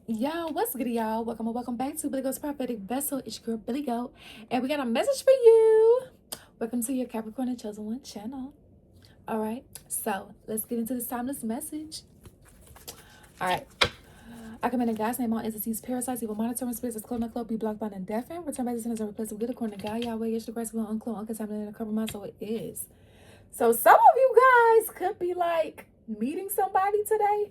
Yo, what's good, y'all? Welcome or welcome back to Billy Goat's Prophetic Vessel. It's your girl, Billy Goat. And we got a message for you. Welcome to your Capricorn and Chosen One channel. All right, so let's get into this timeless message. All right. I command in God's name all entities, parasites, evil monitoring spirits, as clone and club, be blocked, bound, and deafened. Return back to sinners and replace with good according to God, Yahweh, Yeshua Christ, will unclone, uncontaminated, and compromised, so it is. So some of you guys could be like meeting somebody today.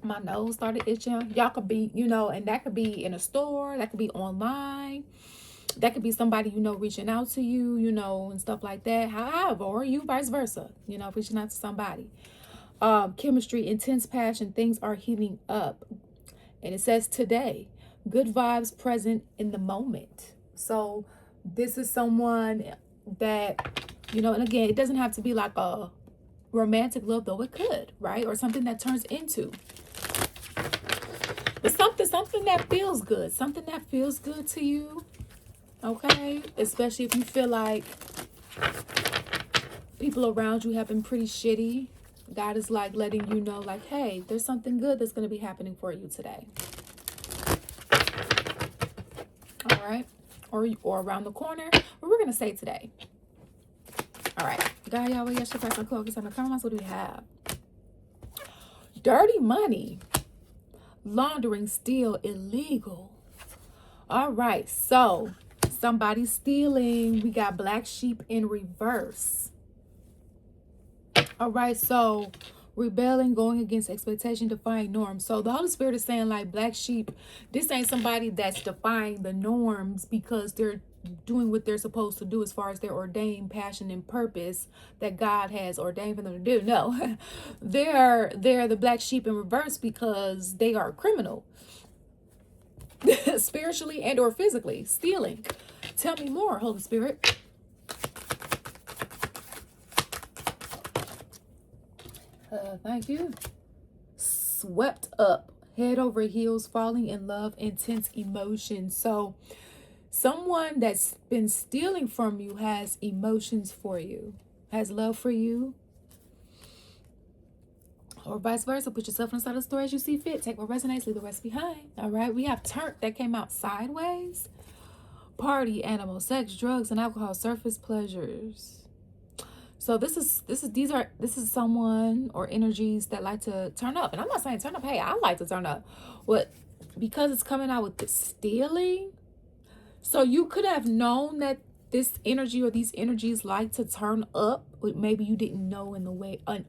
My nose started itching. Y'all could be, and that could be in a store, that could be online, that could be somebody, reaching out to you, and stuff like that. However, or you vice versa, reaching out to somebody. Chemistry, intense passion, things are heating up. And it says today, good vibes present in the moment. So this is someone that, and again, it doesn't have to be like a romantic love, though it could, right? Or something that turns into. But something that feels good. Something that feels good to you. Okay? Especially if you feel like people around you have been pretty shitty. God is like letting you know, like, hey, there's something good that's going to be happening for you today. All right? Or around the corner. What we're going to say today. All right. God, Yahweh, Yeshua Christ, and Cloak, what do we have? Dirty money. Laundering, still illegal. All right, so somebody's stealing. We got black sheep in reverse. All right, so rebelling, going against expectation, defying norms. So the Holy Spirit is saying, like, black sheep, this ain't somebody that's defying the norms because they're doing what they're supposed to do as far as their ordained passion and purpose that God has ordained for them to do. No, they're the black sheep in reverse because they are criminal. Spiritually and or physically stealing. Tell me more, Holy Spirit. Thank you. Swept up, head over heels, falling in love, intense emotion. So someone that's been stealing from you has emotions for you, has love for you, or vice versa. Put yourself inside the story as you see fit. Take what resonates, leave the rest behind. All right, we have turned that came out sideways. Party, animal, sex, drugs, and alcohol, surface pleasures. So this is someone or energies that like to turn up. And I'm not saying turn up. Hey, I like to turn up. What? Because it's coming out with the stealing. So you could have known that this energy or these energies like to turn up, but maybe you didn't know in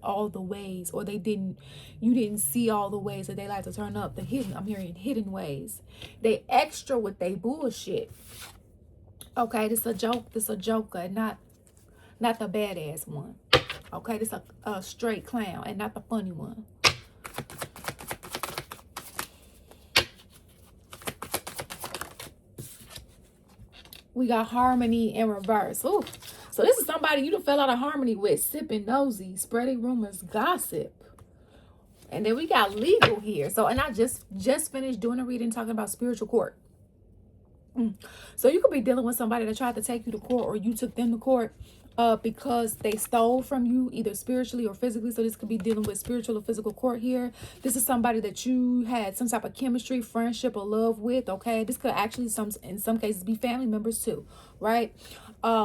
all the ways, or you didn't see all the ways that they like to turn up. I'm hearing hidden ways. They extra with they bullshit. Okay, this a joke. This a joker, and not the badass one. Okay, this a straight clown and not the funny one. We got harmony in reverse. Ooh. So this is somebody you done fell out of harmony with, sipping nosy, spreading rumors, gossip. And then we got legal here. So, and I just finished doing a reading talking about spiritual court. So you could be dealing with somebody that tried to take you to court, or you took them to court because they stole from you, either spiritually or physically. So this could be dealing with spiritual or physical court here. This is somebody that you had some type of chemistry, friendship, or love with. Okay, this could actually in some cases be family members too, right?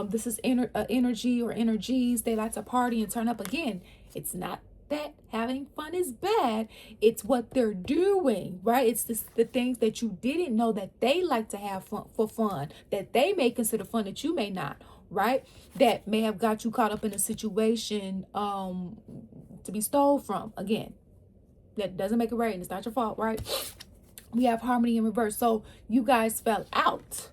This is energy or energies. They like to party and turn up. Again, it's not that having fun is bad. It's what they're doing, right? It's the things that you didn't know that they like to have fun, that they may consider fun that you may not, right? That may have got you caught up in a situation to be stole from. Again, that doesn't make it right, and it's not your fault, right? We have harmony in reverse. So you guys fell out.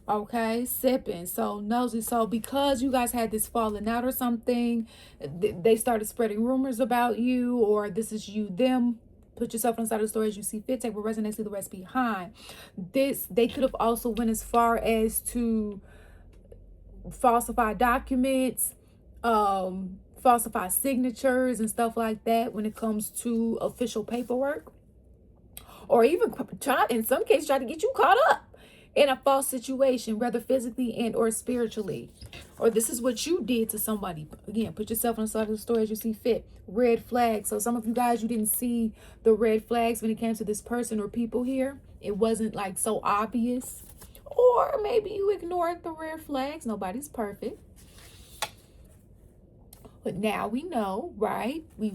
Okay, sipping, so nosy. So because you guys had this falling out or something, they started spreading rumors about you, or this is you, them. Put yourself inside the story as you see fit. Take what resonates, leave the rest behind. They could have also went as far as to falsify documents, falsify signatures and stuff like that when it comes to official paperwork, or even in some cases try to get you caught up in a false situation, whether physically and or spiritually. Or this is what you did to somebody. Again, put yourself on the side of the story as you see fit. Red flags. So some of you guys, you didn't see the red flags when it came to this person or people here. It wasn't like so obvious. Or maybe you ignored the red flags. Nobody's perfect. But now we know, right? We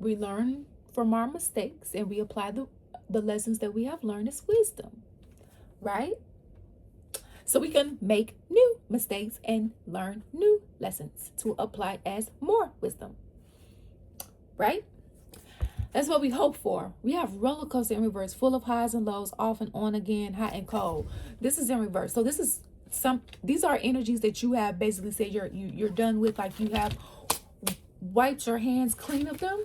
learn from our mistakes and we apply the lessons that we have learned as wisdom, right? So we can make new mistakes and learn new lessons to apply as more wisdom, right? That's what we hope for. We have roller coaster in reverse, full of highs and lows, off and on again, hot and cold. This is in reverse. So this is these are energies that you have basically said you're done with, like you have wiped your hands clean of them.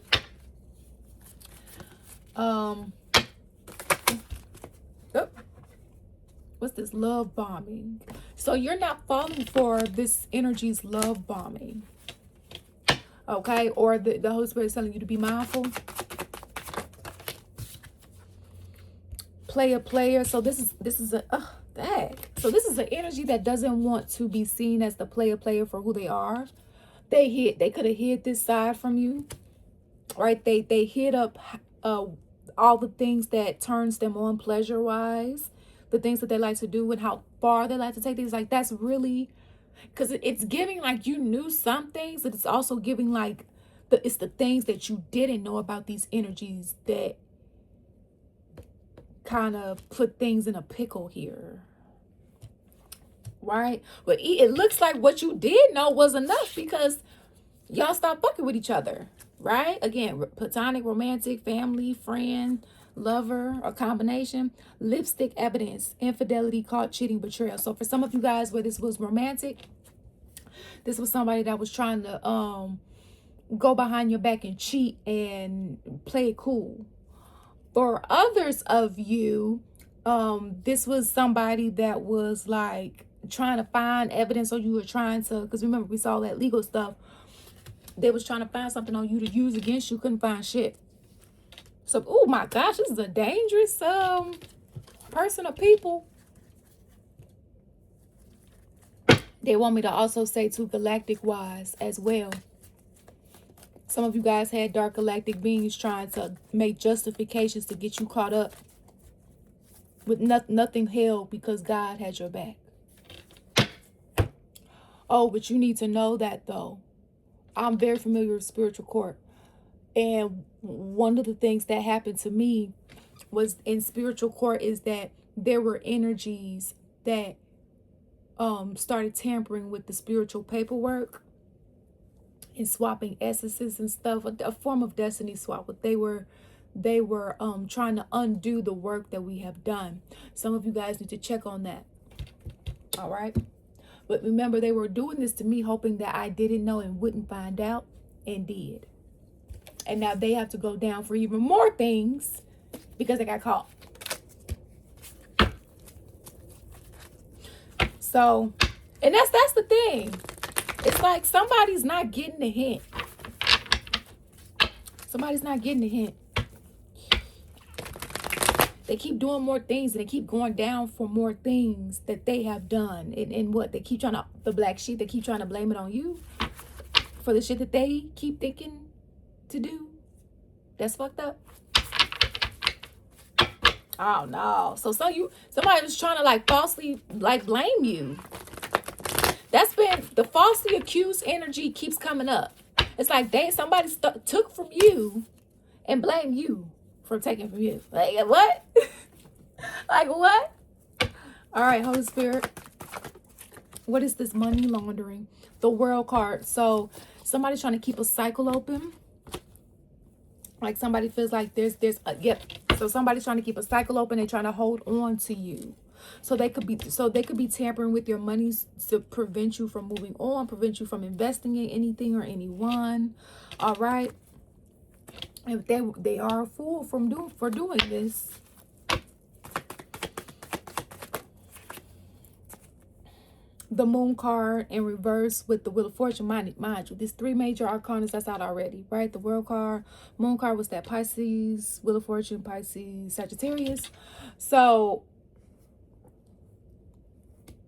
What's this? Love bombing. So you're not falling for this energy's love bombing. Okay? Or the Holy Spirit is telling you to be mindful. Player. So this is a so this is an energy that doesn't want to be seen as the player for who they are. They could have hid this side from you, right? They hid up all the things that turns them on pleasure wise, the things that they like to do and how far they like to take things. Like that's really, because it's giving like you knew some things, but it's also giving like it's the things that you didn't know about these energies that kind of put things in a pickle here, right? But it looks like what you did know was enough because y'all stopped fucking with each other, right? Again, platonic, romantic, family, friend, lover, or combination. Lipstick evidence, infidelity, caught cheating, betrayal. So for some of you guys where this was romantic, this was somebody that was trying to go behind your back and cheat and play it cool. For others of you, this was somebody that was like trying to find evidence, or you were trying to, because remember we saw that legal stuff. They was trying to find something on you to use against you, couldn't find shit. So, oh my gosh, this is a dangerous person or people. They want me to also say to galactic wise as well. Some of you guys had dark galactic beings trying to make justifications to get you caught up with nothing held because God had your back. Oh, but you need to know that though. I'm very familiar with spiritual court. And one of the things that happened to me was in spiritual court is that there were energies that started tampering with the spiritual paperwork and swapping essences and stuff, a form of destiny swap. But they were trying to undo the work that we have done. Some of you guys need to check on that. All right. But remember, they were doing this to me hoping that I didn't know and wouldn't find out, and did. And now they have to go down for even more things because they got caught. So, and that's the thing. It's like somebody's not getting the hint. Somebody's not getting the hint. They keep doing more things and they keep going down for more things that they have done. And what? They keep trying to, the black sheep, they keep trying to blame it on you for the shit that they keep thinking to do. That's fucked up. Oh no. So somebody was trying to like falsely like blame you. That's been the falsely accused energy keeps coming up. It's like somebody took from you and blame you for taking from you. Like what? Like what? All right, Holy Spirit. What is this money laundering? The World card. So somebody's trying to keep a cycle open. Like somebody feels like there's yep. So somebody's trying to keep a cycle open. They're trying to hold on to you. So they could be tampering with your money to prevent you from moving on, prevent you from investing in anything or anyone. All right. If they are a fool for doing this. The Moon card in reverse with the Wheel of Fortune, mind you, there's 3 major arcana that's out already, right? The World card, Moon card was that Pisces, Wheel of Fortune, Pisces, Sagittarius. So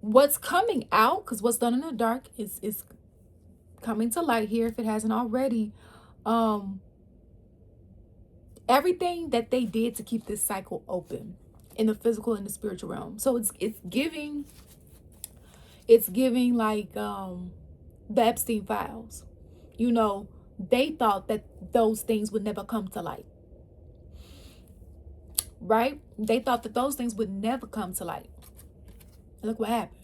what's coming out, because what's done in the dark is coming to light here if it hasn't already. Everything that they did to keep this cycle open in the physical and the spiritual realm. So it's giving like the Epstein files. You know, they thought that those things would never come to light. Right? They thought that those things would never come to light. Look what happened.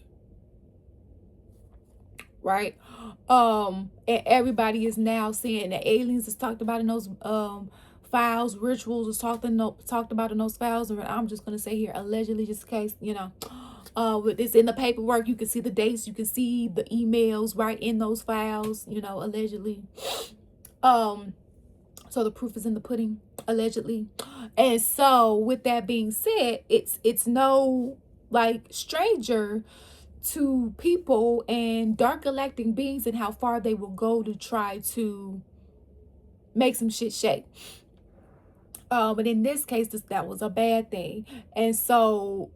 Right? And everybody is now seeing the aliens is talked about in those files, rituals is talked about in those files. And I'm just gonna say here, allegedly, just in case, you know, it's in the paperwork. You can see the dates, you can see the emails right in those files, you know, allegedly. So the proof is in the pudding, allegedly. And so with that being said, it's no like stranger to people and dark galactic beings and how far they will go to try to make some shit shake. But in this case, that was a bad thing. And so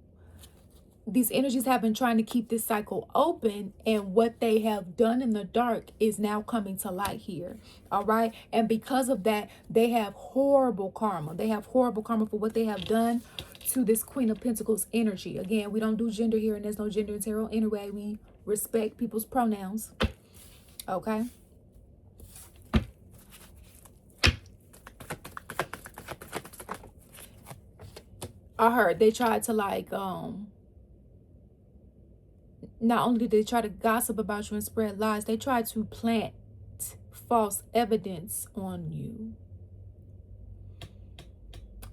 these energies have been trying to keep this cycle open, and what they have done in the dark is now coming to light here. All right. And because of that, they have horrible karma. They have horrible karma for what they have done to this Queen of Pentacles energy. Again, we don't do gender here, and there's no gender in tarot anyway. We respect people's pronouns. Okay. I heard they tried to like not only did they try to gossip about you and spread lies, they tried to plant false evidence on you.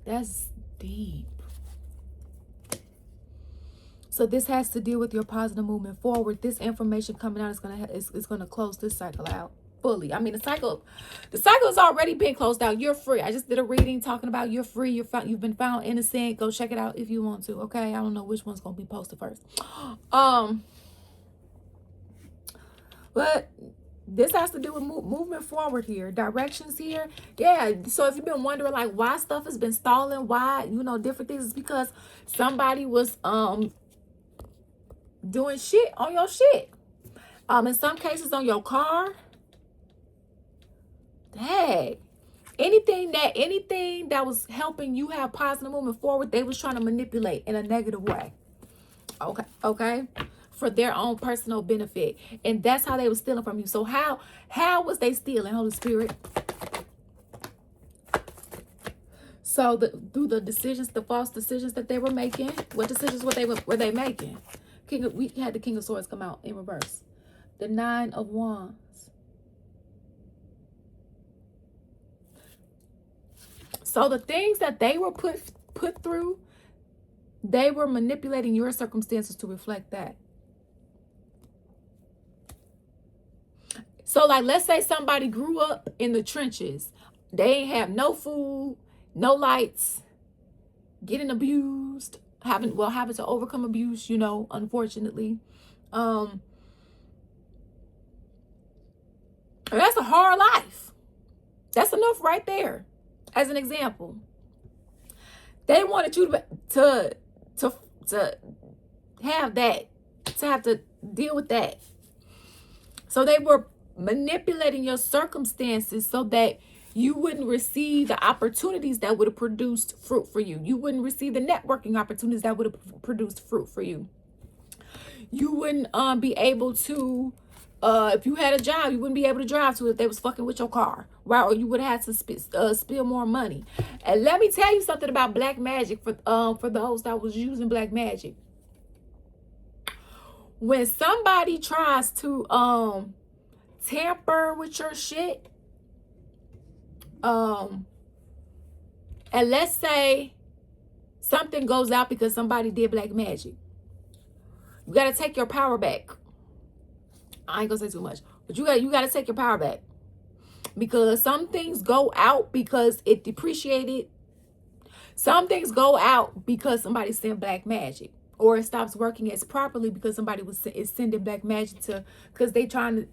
That's deep. So this has to deal with your positive movement forward. This information coming out is gonna close this cycle out fully. I mean, the cycle has already been closed out. You're free. I just did a reading talking about you're free. You've been found innocent. Go check it out if you want to. Okay, I don't know which one's gonna be posted first. But this has to do with movement forward here, directions here. Yeah. So if you've been wondering like why stuff has been stalling, why, you know, different things, it's because somebody was doing shit on your shit. In some cases on your car. Hey, anything that was helping you have positive movement forward, they was trying to manipulate in a negative way. Okay. For their own personal benefit. And that's how they were stealing from you. So how was they stealing, Holy Spirit? So through the decisions, the false decisions that they were making. What decisions were they making? We had the King of Swords come out in reverse. The Nine of Wands. So the things that they were put through, they were manipulating your circumstances to reflect that. So like, let's say somebody grew up in the trenches. They ain't have no food, no lights, getting abused, having to overcome abuse, you know, unfortunately. That's a hard life. That's enough right there. As an example, they wanted you to have that, to have to deal with that. So they were manipulating your circumstances so that you wouldn't receive the opportunities that would have produced fruit for you. You wouldn't receive the networking opportunities that would have produced fruit for you. You wouldn't be able to, if you had a job, you wouldn't be able to drive to it if they was fucking with your car, right? Or you would have had to spill more money. And let me tell you something about black magic for those that was using black magic. When somebody tries to tamper with your shit, and let's say something goes out because somebody did black magic, you got to take your power back. I ain't gonna say too much, but you got to take your power back, because some things go out because it depreciated. Some things go out because somebody sent black magic, or it stops working as properly because somebody is sending black magic because they trying to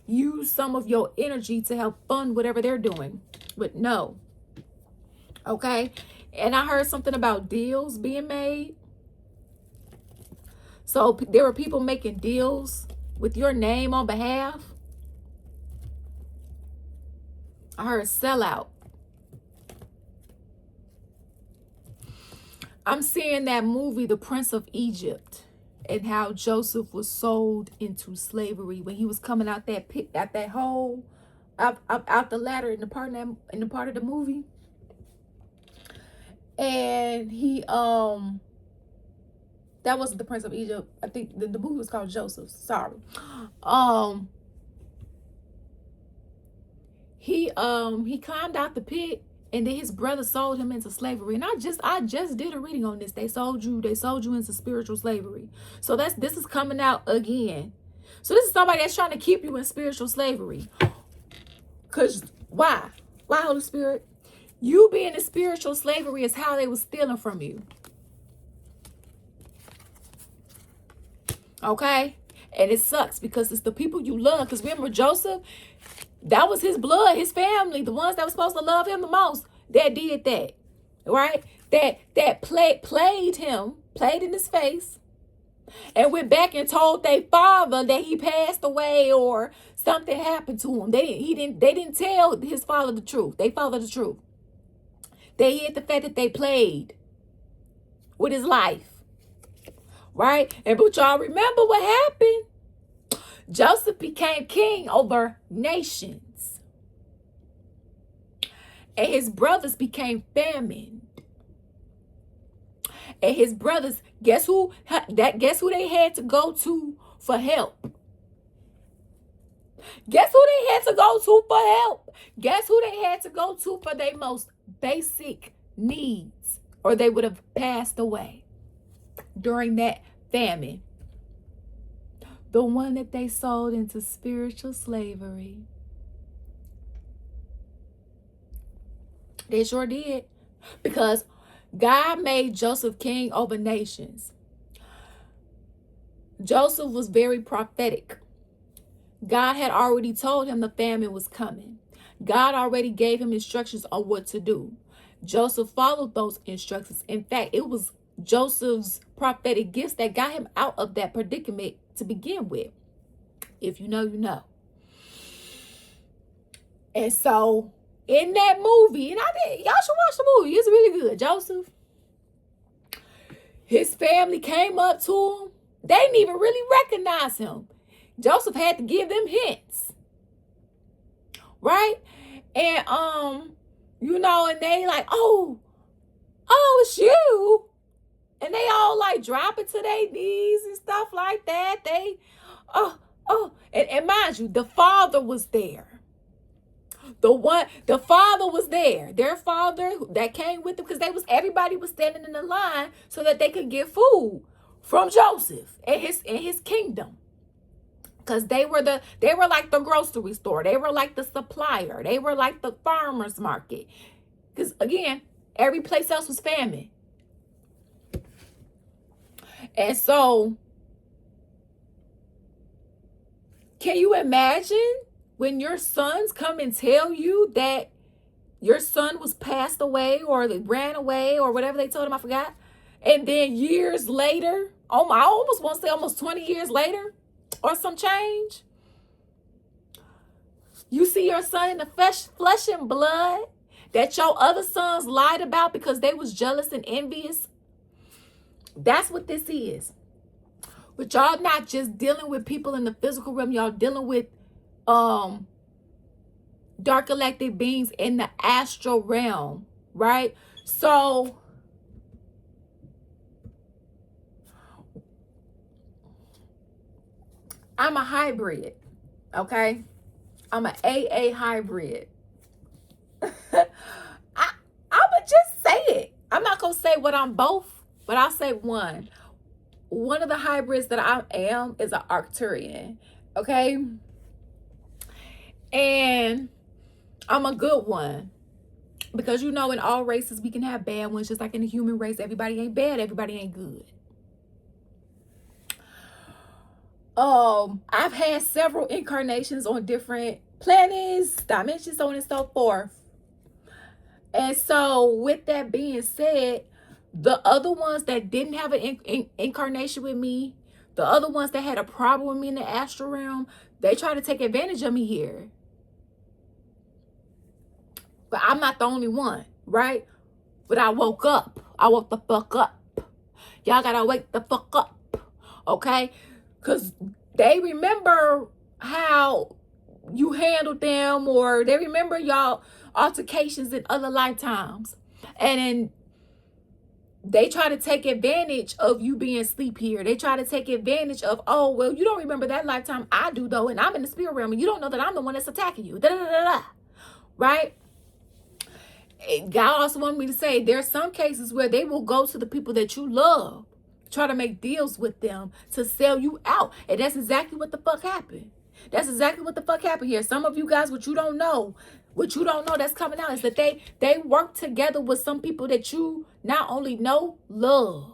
use some of your energy to help fund whatever they're doing. But no. Okay. And I heard something about deals being made. So there were people making deals with your name on behalf. I heard sellout. I'm seeing that movie, The Prince of Egypt, and how Joseph was sold into slavery when he was coming out that pit, out that hole, out the ladder in the part of the movie. And he that wasn't The Prince of Egypt. I think the movie was called Joseph. Sorry. He climbed out the pit, and then his brother sold him into slavery. And I just did a reading on this. They sold you into spiritual slavery. So this is coming out again. So this is somebody that's trying to keep you in spiritual slavery. Cause why? Why, Holy Spirit? You being in spiritual slavery is how they was stealing from you. Okay? And it sucks because it's the people you love. Because remember, Joseph, that was his blood, his family, the ones that were supposed to love him the most, that did that. Right? That played in his face, and went back and told their father that he passed away or something happened to him. They didn't tell his father the truth. They followed the truth. They hid the fact that they played with his life. Right? And but y'all remember what happened? Joseph became king over nations. And his brothers became famine. And his brothers, guess who they had to go to for help? Guess who they had to go to for help? Guess who they had to go to for their most basic needs? Or they would have passed away during that famine. The one that they sold into spiritual slavery. They sure did. Because God made Joseph king over nations. Joseph was very prophetic. God had already told him the famine was coming. God already gave him instructions on what to do. Joseph followed those instructions. In fact, it was Joseph's prophetic gifts that got him out of that predicament to begin with. If you know, you know. And so in that movie, and y'all should watch the movie. It's really good. Joseph, his family came up to him. They didn't even really recognize him. Joseph had to give them hints. Right? And and they like, oh, it's you. And they all like dropping to their knees and stuff like that. They, and mind you, the father was there. The father was there. Their father that came with them, because everybody was standing in the line so that they could get food from Joseph and his kingdom. Because they were like the grocery store. They were like the supplier. They were like the farmer's market. Because again, every place else was famine. And so, can you imagine when your sons come and tell you that your son was passed away or they ran away or whatever they told him, I forgot. And then years later, I almost want to say almost 20 years later or some change, you see your son in the flesh and blood that your other sons lied about because they was jealous and envious. That's what this is. But y'all not just dealing with people in the physical realm. Y'all dealing with dark galactic beings in the astral realm, right? So I'm a hybrid, okay? I'm an AA hybrid. I'ma just say it. I'm not gonna say what I'm both, but I'll say one. One of the hybrids that I am is an Arcturian, okay? And I'm a good one. Because in all races we can have bad ones, just like in the human race. Everybody ain't bad, everybody ain't good. I've had several incarnations on different planets, dimensions, so on and so forth. And so with that being said, the other ones that didn't have an incarnation with me The other ones that had a problem with me in the astral realm, they try to take advantage of me here. But I'm not the only one, right? But I woke up. I woke the fuck up. Y'all gotta wake the fuck up, okay? Because they remember how you handled them, or they remember y'all altercations in other lifetimes. And then they try to take advantage of you being asleep here. They try to take advantage of, oh, well, you don't remember that lifetime. I do, though, and I'm in the spirit realm, and you don't know that I'm the one that's attacking you. Da, da, da, da. Right? God also wanted me to say there's some cases where they will go to the people that you love, try to make deals with them to sell you out. And that's exactly what the fuck happened. That's exactly what the fuck happened here. Some of you guys, what you don't know that's coming out is that they work together with some people that you not only know, loved.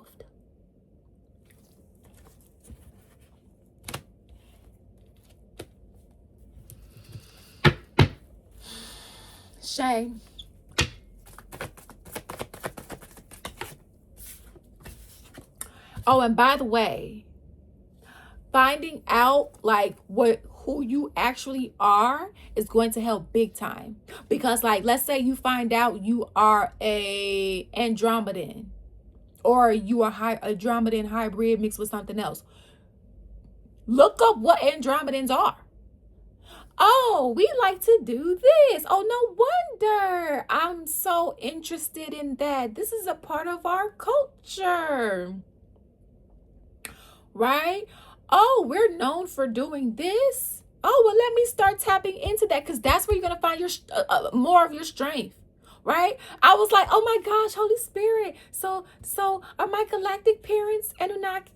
Shame. Oh, and by the way, finding out like who you actually are is going to help big time. Because like, let's say you find out you are a Andromedan, or you are Andromedan hybrid mixed with something else. Look up what Andromedans are. Oh, we like to do this. Oh, no wonder. I'm so interested in that. This is a part of our culture. Right? Oh, we're known for doing this. Oh, well, let me start tapping into that, because that's where you're going to find your more of your strength. Right? I was like, oh my gosh, Holy Spirit. So are my galactic parents Anunnaki?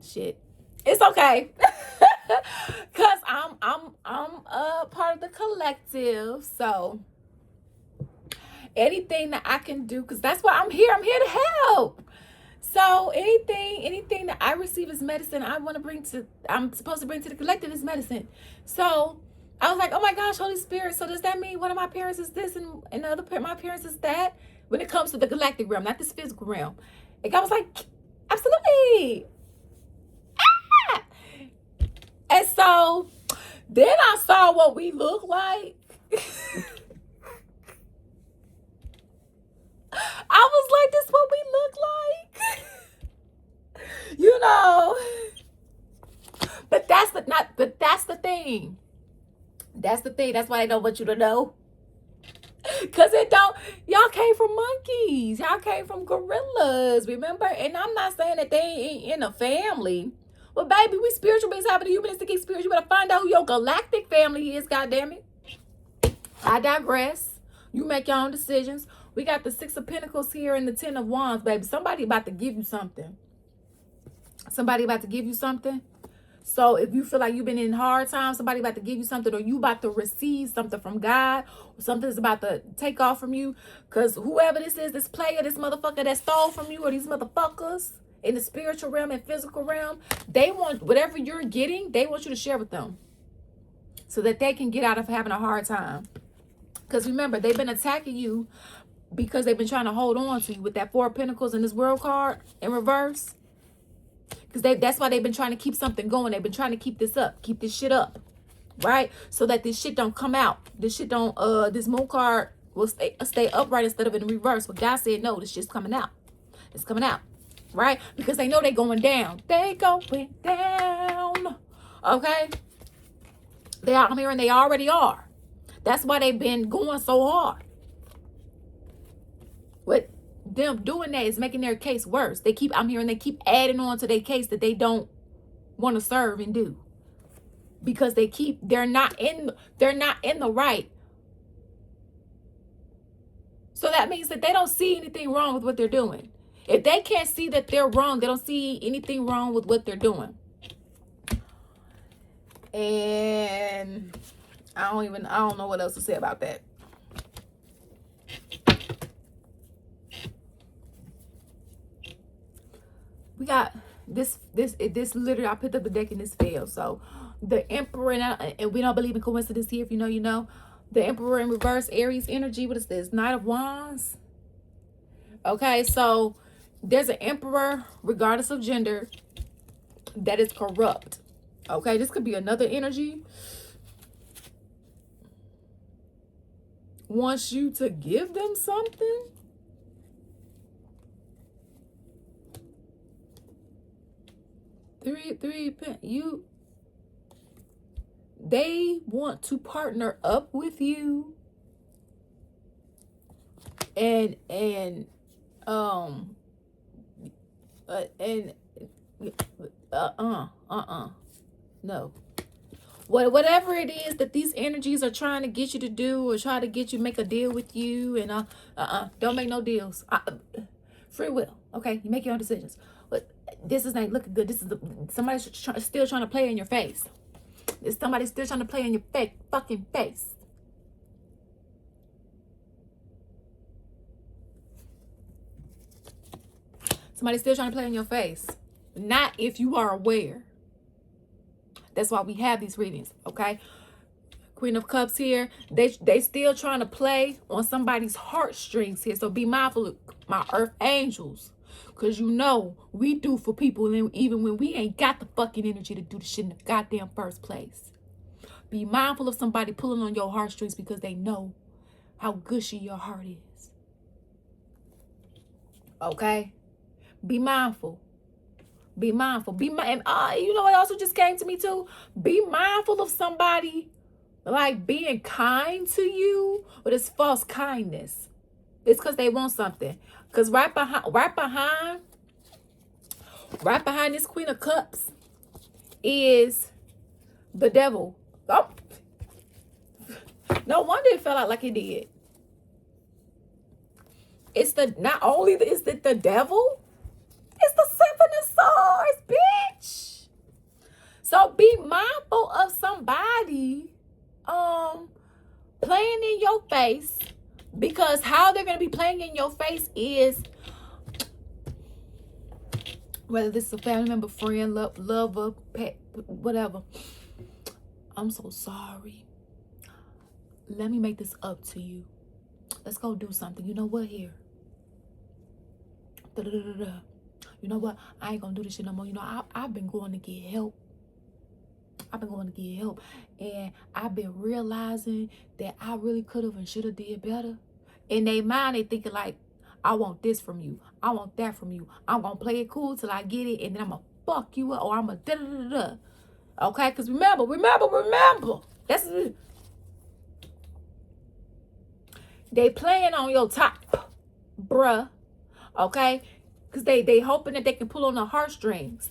Shit. It's okay. Cause I'm a part of the collective. So anything that I can do, because that's why I'm here to help. So anything that I receive as medicine, I'm supposed to bring to the collective is medicine. So I was like, oh my gosh, Holy Spirit. So does that mean one of my parents is this and the other my parents is that? When it comes to the galactic realm, not this physical realm. And I was like, absolutely. Ah! And so then I saw what we look like. I was like, this is what we look like. You know. But that's the thing. That's the thing. That's why I don't want you to know. Cause y'all came from monkeys. Y'all came from gorillas, remember? And I'm not saying that they ain't in a family. But baby, we spiritual beings having a humanistic experience. You better find out who your galactic family is, goddammit. I digress. You make your own decisions. We got the 6 of Pentacles here and the 10 of Wands, baby. Somebody about to give you something. Somebody about to give you something. So if you feel like you've been in hard times, somebody about to give you something, or you about to receive something from God, or something's about to take off from you. Because whoever this is, this player, this motherfucker that stole from you, or these motherfuckers in the spiritual realm and physical realm, they want whatever you're getting, they want you to share with them so that they can get out of having a hard time. Because remember, they've been attacking you because they've been trying to hold on to you with that 4 of Pentacles and this World card in reverse. Because that's why they've been trying to keep something going. They've been trying to keep this up, keep this shit up, right? So that this shit don't come out. This shit don't, this Moon card will stay upright instead of in reverse. But God said, no, this shit's coming out. It's coming out, right? Because they know they're going down. They going down, okay? They're out here and they already are. That's why they've been going so hard. What them doing that is making their case worse. I'm hearing they keep adding on to their case that they don't want to serve and do. Because they're not in the right. So that means that they don't see anything wrong with what they're doing. If they can't see that they're wrong, they don't see anything wrong with what they're doing. And I don't know what else to say about that. We got this literally, I picked up the deck and this failed. So the Emperor, and we don't believe in coincidence here. If you know, you know. The Emperor in reverse, Aries energy. What is this? Knight of Wands. Okay, so there's an Emperor, regardless of gender, that is corrupt. Okay, this could be another energy. Wants you to give them something. They want to partner up with you and no. Whatever it is that these energies are trying to get you to do, or try to get you make a deal with you, and don't make no deals. Free will. Okay, you make your own decisions. But this is not looking good. This is somebody's still trying to play in your face. Somebody's still trying to play in your fucking face. Somebody's still trying to play in your face. Not if you are aware. That's why we have these readings, okay? Queen of Cups here. They still trying to play on somebody's heartstrings here. So be mindful of my earth angels. Because you know, we do for people even when we ain't got the fucking energy to do the shit in the goddamn first place. Be mindful of somebody pulling on your heartstrings because they know how gushy your heart is. Okay? Be mindful. Be mindful. And you know what also just came to me too? Be mindful of somebody like being kind to you, but it's false kindness. It's because they want something. Because right behind this Queen of Cups is the devil. Oh. No wonder it fell out like it did. It's not only is it the devil, it's the Seven of Swords, bitch. So be mindful of somebody playing in your face, because how they're going to be playing in your face is whether this is a family member, friend, lover, pet, whatever. I'm so sorry. Let me make this up to you. Let's go do something. You know what? Here. You know what? I ain't gonna do this shit no more. You know, I've been going to get help. And I've been realizing that I really could have and should have did better. In their mind, they thinking like, I want this from you. I want that from you. I'm gonna play it cool till I get it, and then I'm gonna fuck you up, or I'm gonna da-da-da-da. Okay? Because remember. That's they playing on your top, bruh. Okay? Because they hoping that they can pull on the heartstrings.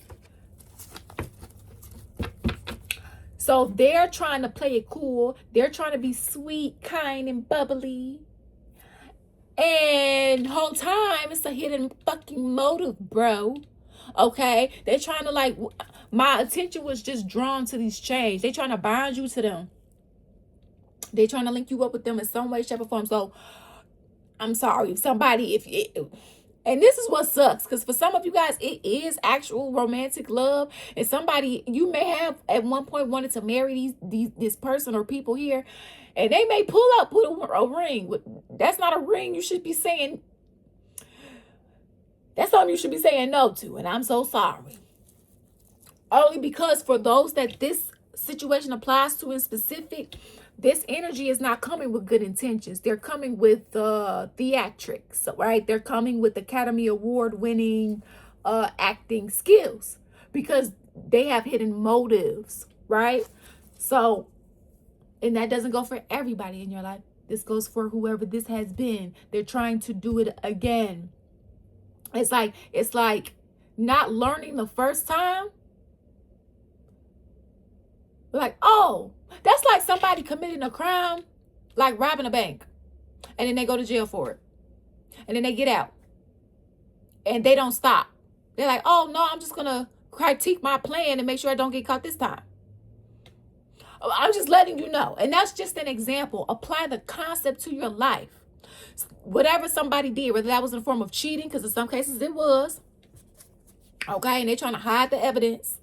So they're trying to play it cool. They're trying to be sweet, kind, and bubbly. And whole time, it's a hidden fucking motive, bro. Okay? They're trying to like, my attention was just drawn to these chains. They're trying to bind you to them. They're trying to link you up with them in some way, shape, or form. So, I'm sorry. And this is what sucks, because for some of you guys, it is actual romantic love. And somebody, you may have at one point wanted to marry this person or people here, and they may pull up with a ring. That's not a ring you should be saying. That's something you should be saying no to, and I'm so sorry. Only because for those that this situation applies to in specific, this energy is not coming with good intentions. They're coming with theatrics, right? They're coming with Academy Award winning acting skills, because they have hidden motives, right? So, and that doesn't go for everybody in your life. This goes for whoever this has been. They're trying to do it again. It's like not learning the first time. Like, oh, that's like somebody committing a crime, like robbing a bank, and then they go to jail for it, and then they get out, and they don't stop. They're like, oh no, I'm just gonna critique my plan and make sure I don't get caught this time. I'm just letting you know. And that's just an example. Apply the concept to your life. Whatever somebody did, whether that was in the form of cheating, because in some cases it was, okay, and they're trying to hide the evidence.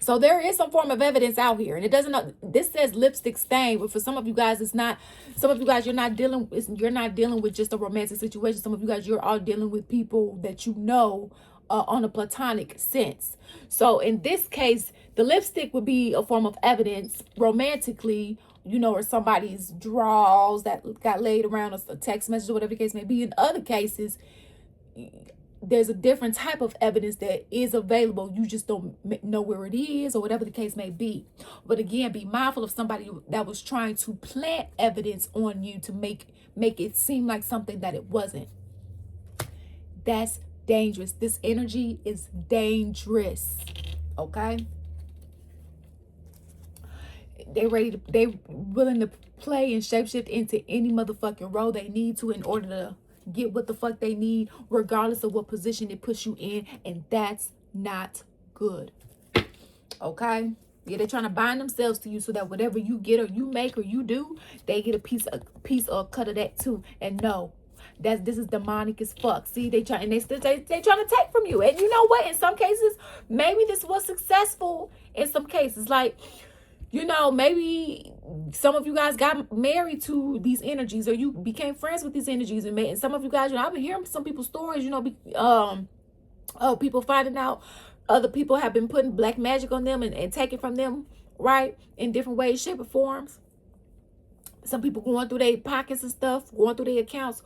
So there is some form of evidence out here, and it doesn't. This says lipstick stain, but for some of you guys, it's not. Some of you guys, you're not dealing with just a romantic situation. Some of you guys, you're all dealing with people that you know on a platonic sense. So in this case, the lipstick would be a form of evidence romantically, you know, or somebody's drawers that got laid around, a text message, or whatever the case may be. In other cases, there's a different type of evidence that is available. You just don't know where it is, or whatever the case may be. But again, be mindful of somebody that was trying to plant evidence on you to make it seem like something that it wasn't. That's dangerous. This energy is dangerous. Okay? They willing to play and shapeshift into any motherfucking role they need to in order to get what the fuck they need, regardless of what position it puts you in, and that's not good. Okay? Yeah, they're trying to bind themselves to you so that whatever you get or you make or you do, they get a piece or a cut of that too. And no, this is demonic as fuck. See, they trying to take from you. And you know what? In some cases, maybe this was successful. In some cases, like, you know, maybe some of you guys got married to these energies, or you became friends with these energies, and some of you guys, you know, I've been hearing some people's stories, you know, people finding out other people have been putting black magic on them and taking from them, right, in different ways, shape, or forms. Some people going through their pockets and stuff, going through their accounts,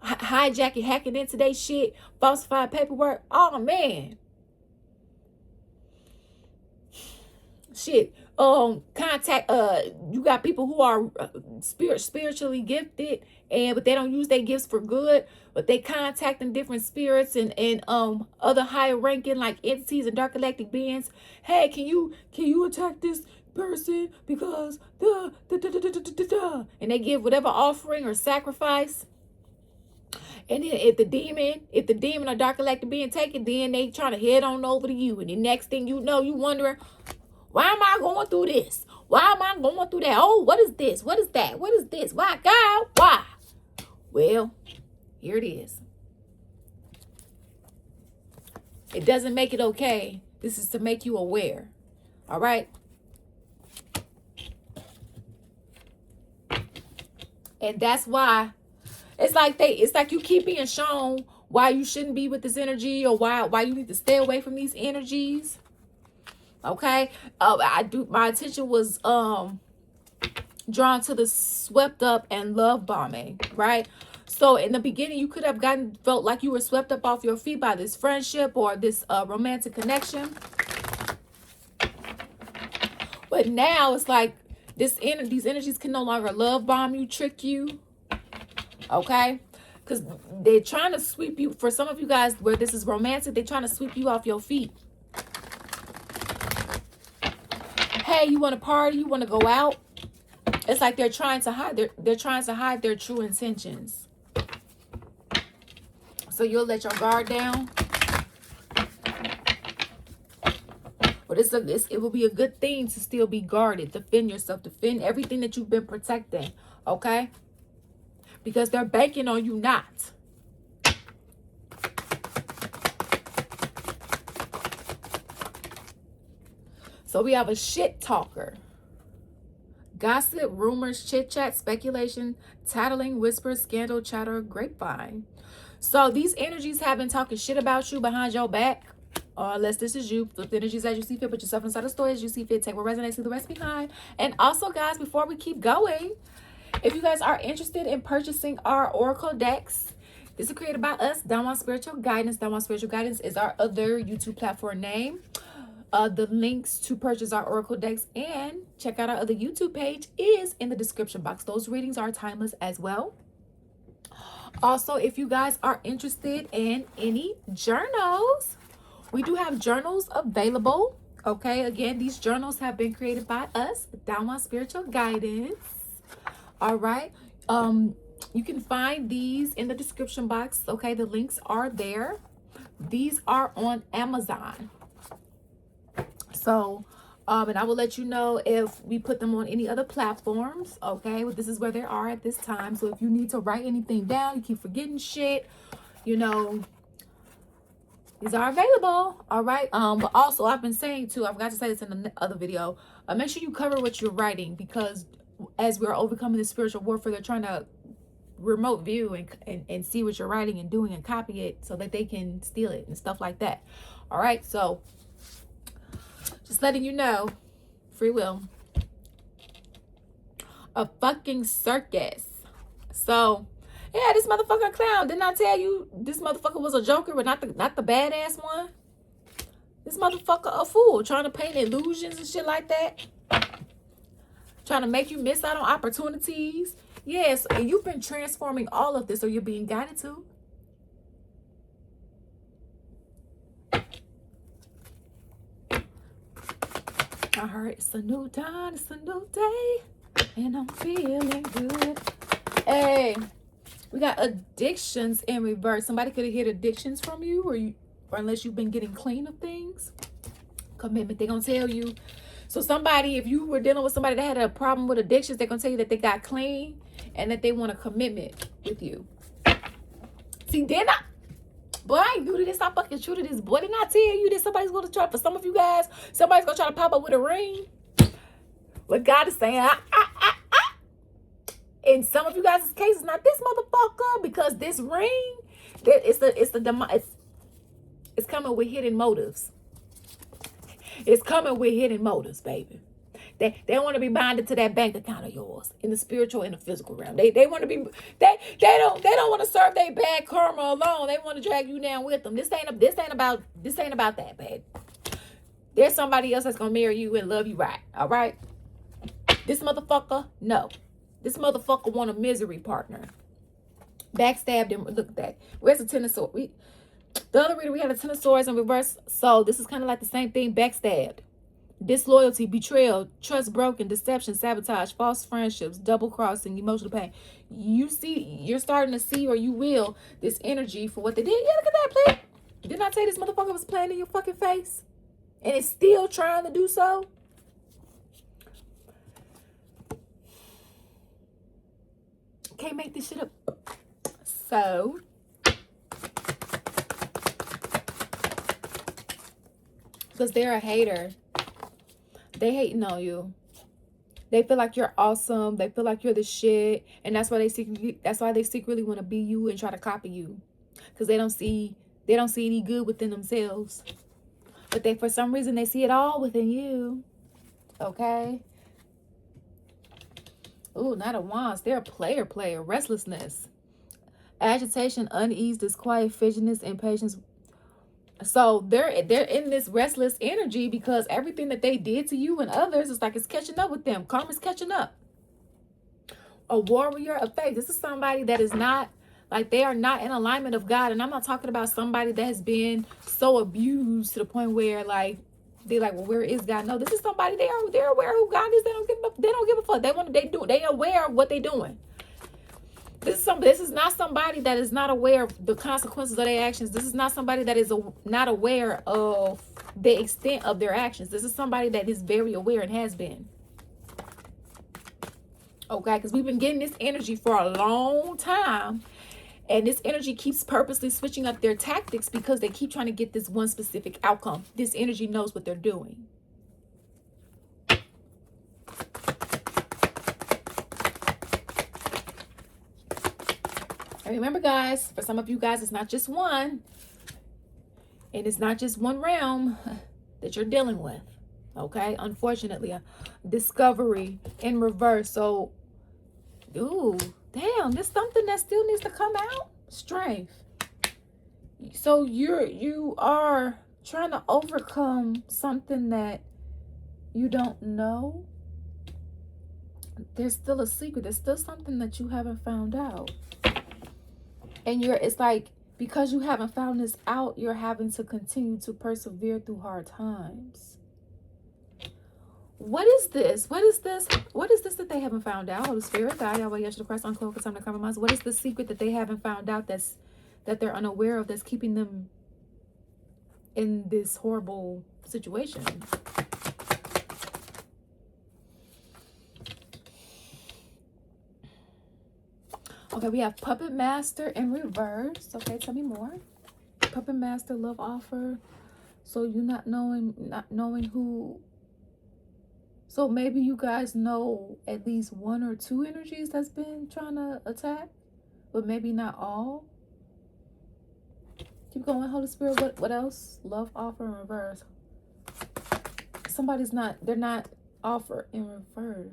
hijacking, hacking into their shit, falsified paperwork. Oh man, shit. Contact, you got people who are spiritually gifted, but they don't use their gifts for good, but they contacting different spirits and other higher ranking like entities and dark galactic beings. Hey, can you attack this person because and they give whatever offering or sacrifice. And then if the demon or dark galactic being take it, then they trying to head on over to you, and the next thing you know, you wondering, why am I going through this? Why am I going through that? Oh, what is this? What is that? What is this? Why, God? Why? Well, here it is. It doesn't make it okay. This is to make you aware. All right? And that's why it's like you keep being shown why you shouldn't be with this energy, or why you need to stay away from these energies. Okay, my attention was drawn to the swept up and love bombing, right? So in the beginning, you could have felt like you were swept up off your feet by this friendship or this romantic connection. But now it's like these energies can no longer love bomb you, trick you. Okay, because they're trying to sweep you. For some of you guys where this is romantic, they're trying to sweep you off your feet. Hey, you want to party? You want to go out? It's like they're trying to hide their true intentions. So you'll let your guard down. But it will be a good thing to still be guarded. Defend yourself. Defend everything that you've been protecting. Okay? Because they're banking on you not. So we have a shit talker. Gossip, rumors, chit chat, speculation, tattling, whispers, scandal, chatter, grapevine. So these energies have been talking shit about you behind your back. Unless this is you. Flip the energies as you see fit. Put yourself inside the story as you see fit. Take what resonates, leave the rest behind. And also, guys, before we keep going, if you guys are interested in purchasing our Oracle decks, this is created by us, Dawn Spiritual Guidance. Dawn Spiritual Guidance is our other YouTube platform name. The links to purchase our Oracle decks and check out our other YouTube page is in the description box. Those readings are timeless as well. Also, if you guys are interested in any journals, we do have journals available. Okay, again, these journals have been created by us, Dawn Spiritual Guidance. All right. You can find these in the description box. Okay, the links are there. These are on Amazon. So, and I will let you know if we put them on any other platforms. Okay, well, this is where they are at this time. So if you need to write anything down, you keep forgetting shit, you know, These are available. All right. But also I've been saying too, I forgot to say this in the other video. Make sure you cover what you're writing, because as we're overcoming the spiritual warfare, they're trying to remote view and see what you're writing and doing and copy it so that they can steal it and stuff like that. All right. So just letting you know, free will. A fucking circus. So yeah, this motherfucker clown. Didn't I tell you this motherfucker was a joker, but not the badass one? This motherfucker a fool, trying to paint illusions and shit like that. Trying to make you miss out on opportunities. Yes, and you've been transforming all of this, or you're being guided to. I heard it's a new dawn, it's a new day, and I'm feeling good. Hey, we got addictions in reverse. Somebody could have hit addictions from you, or unless you've been getting clean of things. Commitment, they're gonna tell you. So somebody, if you were dealing with somebody that had a problem with addictions, they're gonna tell you that they got clean and that they want a commitment with you. See, then boy, I ain't new to this. I fucking true to this. Boy, didn't I tell you that somebody's gonna try, for some of you guys, somebody's gonna try to pop up with a ring? What God is saying, in some of you guys' cases, not this motherfucker, because this ring, it's coming with hidden motives. It's coming with hidden motives, baby. They want to be bonded to that bank account of yours in the spiritual and the physical realm. They want to be they don't want to serve their bad karma alone. They want to drag you down with them. This ain't about that, baby. There's somebody else that's gonna marry you and love you right. All right. This motherfucker, no. This motherfucker want a misery partner. Backstabbed him. Look at that. Where's the Ten of Swords? The other reader, we had a Ten of Swords in reverse. So this is kind of like the same thing. Backstabbed. Disloyalty, betrayal, trust broken, deception, sabotage, false friendships, double crossing, emotional pain. You're starting to see, or you will, this energy for what they did. Yeah, look at that, play. Didn't I tell you this motherfucker was playing in your fucking face? And it's still trying to do so? Can't make this shit up. So because they're a hater. They hating on you. They feel like you're awesome. They feel like you're the shit. And that's why they secretly want to be you and try to copy you. Because they don't see any good within themselves. But for some reason, they see it all within you. Okay? Ooh, Knight of Wands. They're a player. Restlessness. Agitation, unease, disquiet, fidgetiness, impatience. So they're in this restless energy because everything that they did to you and others is like it's catching up with them. Karma's catching up. A warrior of faith. This is somebody that is not, like, they are not in alignment of God. And I'm not talking about somebody that has been so abused to the point where, like, they're like, well, where is God? No, this is somebody, they're aware of who God is. They don't give a fuck. They aware of what they're doing. This is not somebody that is not aware of the consequences of their actions. This is not somebody that is not aware of the extent of their actions. This is somebody that is very aware and has been. Okay, because we've been getting this energy for a long time. And this energy keeps purposely switching up their tactics because they keep trying to get this one specific outcome. This energy knows what they're doing. And remember, guys, for some of you guys, it's not just one. And it's not just one realm that you're dealing with. Okay? Unfortunately, a discovery in reverse. So, ooh, damn, there's something that still needs to come out. Strength. So you are trying to overcome something that you don't know. There's still a secret. There's still something that you haven't found out. And it's like, because you haven't found this out, you're having to continue to persevere through hard times. What is this? What is this? What is this that they haven't found out? Holy Spirit, God, Yahweh, Yeshua Christ, uncloak, time to compromise. What is the secret that they haven't found out that they're unaware of, that's keeping them in this horrible situation? Okay, we have Puppet Master in reverse. Okay, tell me more. Puppet Master love offer. So you not knowing who. So maybe you guys know at least one or two energies that's been trying to attack, but maybe not all. Keep going, Holy Spirit. What else? Love offer in reverse. They're not offer in reverse.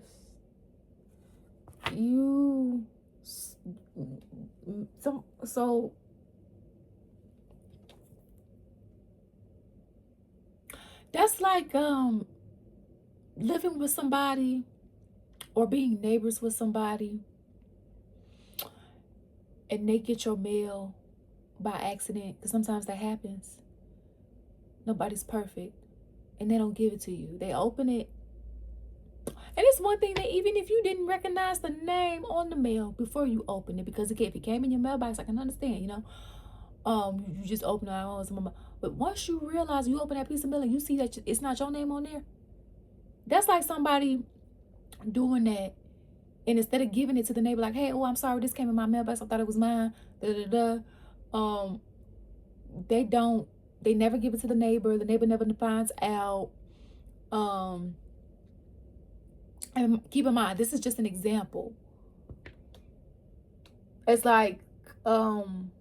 So that's like living with somebody or being neighbors with somebody and they get your mail by accident, because sometimes that happens. Nobody's perfect, and they don't give it to you. They open it, and it's one thing that even if you didn't recognize the name on the mail before you opened it, because again, if it came in your mailbox, I can understand, you just open it. But once you realize, you open that piece of mail and you see that it's not your name on there, that's like somebody doing that, and instead of giving it to the neighbor, like, hey, oh, I'm sorry, this came in my mailbox, I thought it was mine, they never give it to the neighbor never finds out. And keep in mind, this is just an example. It's like you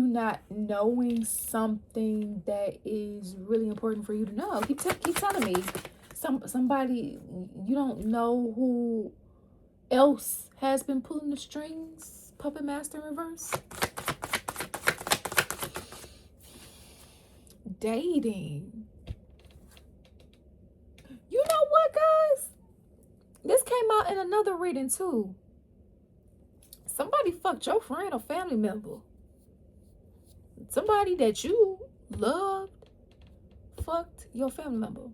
not knowing something that is really important for you to know. Keep telling me. Somebody, you don't know who else has been pulling the strings. Puppet Master in reverse. Dating. You know what, guys? This came out in another reading too. Somebody fucked your friend or family member. Somebody that you loved fucked your family member.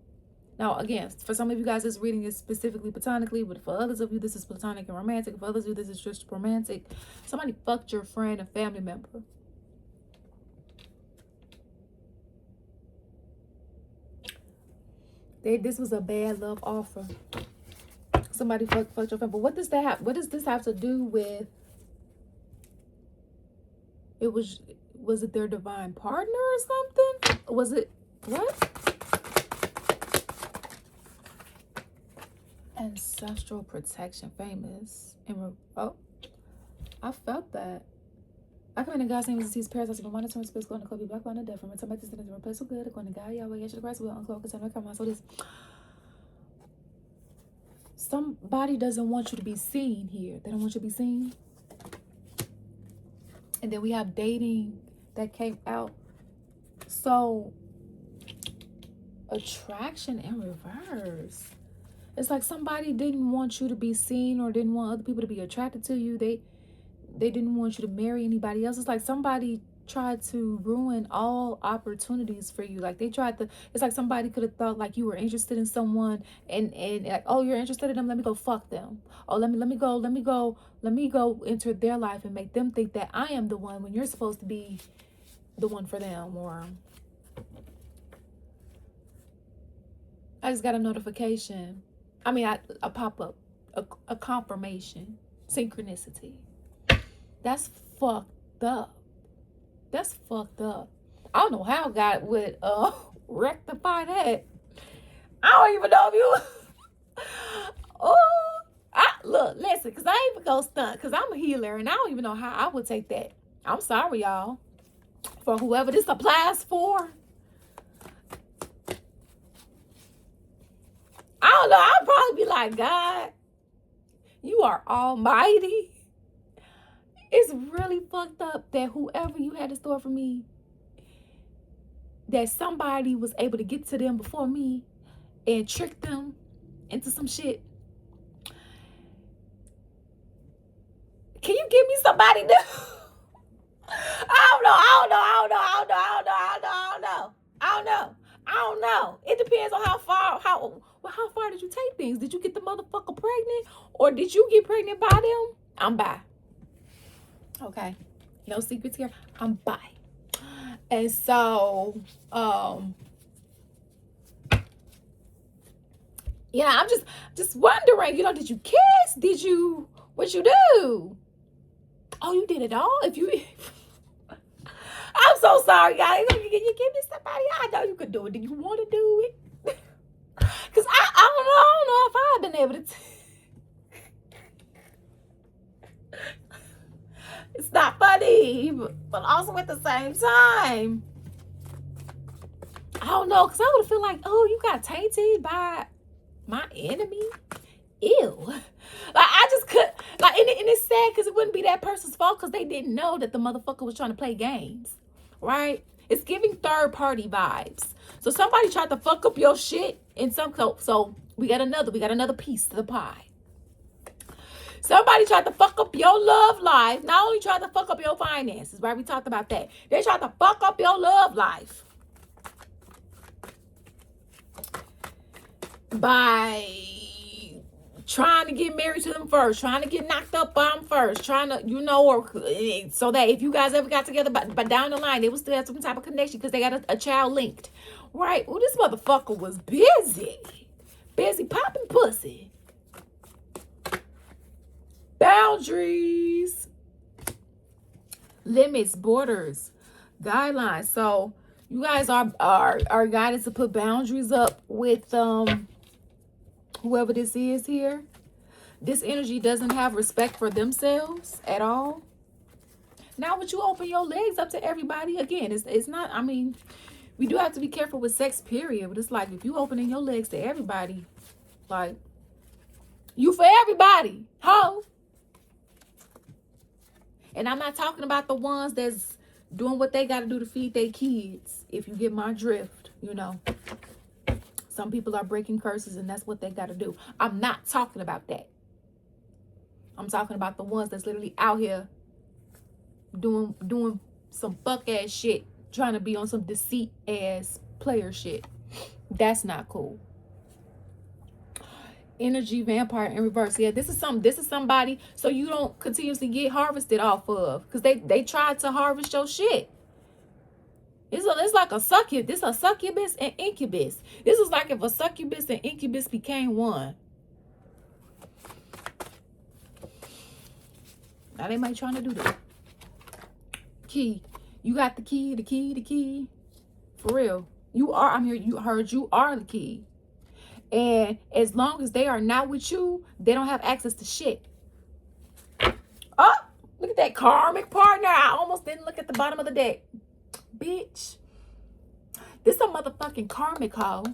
Now, again, for some of you guys, this reading is specifically platonically, but for others of you, this is platonic and romantic. For others of you, this is just romantic. Somebody fucked your friend or family member. This was a bad love offer. Somebody fucked your friend. But what does this have to do with? Was it their divine partner or something? Was it what? Ancestral protection, famous. Oh, I felt that. I come in God's name is His parasites. If I want to turn space, go in the club, be black on the death from it. To make this in the place so good. According to God, Yahweh, Yeshua Christ, will uncloak us and come on. So this. Somebody doesn't want you to be seen here. They don't want you to be seen. And then we have dating that came out. So attraction in reverse. It's like somebody didn't want you to be seen or didn't want other people to be attracted to you. They didn't want you to marry anybody else. It's like somebody tried to ruin all opportunities for you. Like it's like somebody could have thought like you were interested in someone and like, oh, you're interested in them, let me go fuck them. Oh, let me go enter their life and make them think that I am the one when you're supposed to be the one for them. Or I just got a notification. I mean, a pop-up, a confirmation, synchronicity. That's fucked up. That's fucked up. I don't know how God would rectify that. I don't even know if you. Look, listen, because I ain't even gonna stunt, because I'm a healer, and I don't even know how I would take that. I'm sorry, y'all. For whoever this applies for. I don't know. I'll probably be like, God, you are almighty. It's really fucked up that whoever you had in store for me, that somebody was able to get to them before me and trick them into some shit. Can you give me somebody new? I don't know. It depends on how far did you take things? Did you get the motherfucker pregnant? Or did you get pregnant by them? I'm bi. Okay. No secrets here. I'm bi. And so, yeah, I'm just wondering, did you kiss? What you do? Oh, you did it all? If you... I'm so sorry, guys. You give me somebody. I know you could do it. Do you want to do it? Because I don't know if I've been able to... It's not funny, but also at the same time, I don't know, because I would feel like, oh, you got tainted by my enemy? Ew. Like, I just could, like, and it's sad because it wouldn't be that person's fault because they didn't know that the motherfucker was trying to play games, right? It's giving third party vibes. So somebody tried to fuck up your shit in some, so we got another piece to the pie. Somebody tried to fuck up your love life. Not only tried to fuck up your finances, right? We talked about that. They tried to fuck up your love life by trying to get married to them first, trying to get knocked up by them first, trying to, or so that if you guys ever got together, but down the line, they would still have some type of connection because they got a child linked, right? Well, this motherfucker was busy popping pussy. Boundaries, limits, borders, guidelines. So you guys are guided to put boundaries up with whoever this is here. This energy doesn't have respect for themselves at all. Now, would you open your legs up to everybody? Again, it's not, I mean, we do have to be careful with sex, period. But it's like, if you opening your legs to everybody, like, you for everybody, ho. And I'm not talking about the ones that's doing what they got to do to feed their kids. If you get my drift, Some people are breaking curses and that's what they got to do. I'm not talking about that. I'm talking about the ones that's literally out here doing some fuck ass shit, trying to be on some deceit ass player shit. That's not cool. Energy vampire in reverse. Yeah, this is somebody so you don't continuously get harvested off of, because they tried to harvest your shit. It's like a succubus. This a succubus and incubus. This is like if a succubus and incubus became one. Now they might trying to do that. Key. You got the key. For real. You are, I'm here, you heard you are the key. And as long as they are not with you, they don't have access to shit. Oh, look at that karmic partner. I almost didn't look at the bottom of the deck. Bitch. This a motherfucking karmic hoe.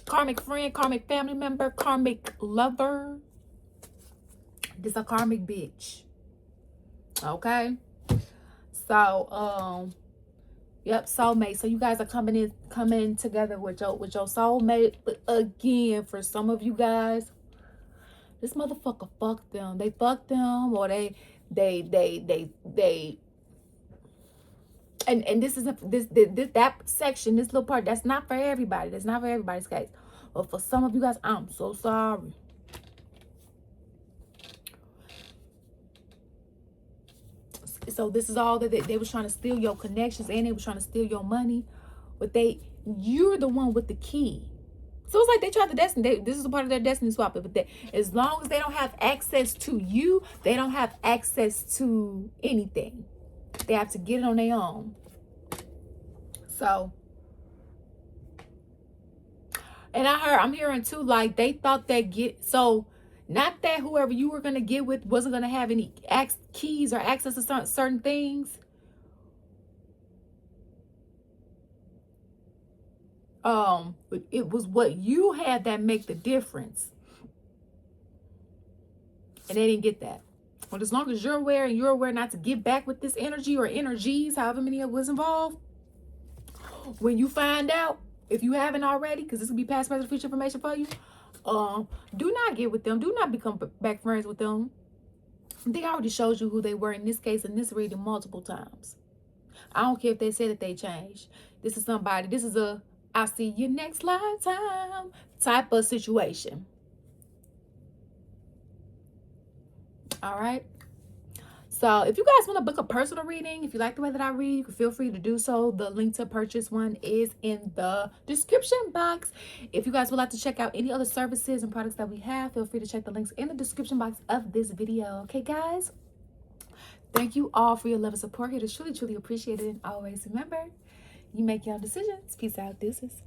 Karmic friend, karmic family member, karmic lover. This a karmic bitch. Okay? So, yep, soulmate. So you guys are coming together with your soulmate. But again, for some of you guys, this motherfucker fucked them. They fucked them, or they and this is that section, this little part, that's not for everybody. That's not for everybody's case. But for some of you guys, I'm so sorry. So this is all that they was trying to steal your connections, and they was trying to steal your money. But you're the one with the key. So it's like they tried to destiny. This is a part of their destiny swap. But as long as they don't have access to you, they don't have access to anything. They have to get it on their own. So, and I'm hearing too, like they thought so not that whoever you were going to get with wasn't going to have any keys or access to certain things. But it was what you had that make the difference. And they didn't get that. But as long as you're aware not to get back with this energy or energies, however many of was involved, when you find out, if you haven't already, because this will be past, present, future information for you, do not get with them. Do not become back friends with them. They already showed you who they were in this case, in this reading multiple times. I don't care if they said that they changed. This is somebody, this is a I'll see you next lifetime type of situation. All right. So if you guys want to book a personal reading, if you like the way that I read, you can feel free to do so. The link to purchase one is in the description box. If you guys would like to check out any other services and products that we have, feel free to check the links in the description box of this video. Okay, guys? Thank you all for your love and support. It is truly, truly appreciated. And always remember, you make your own decisions. Peace out. Deuces.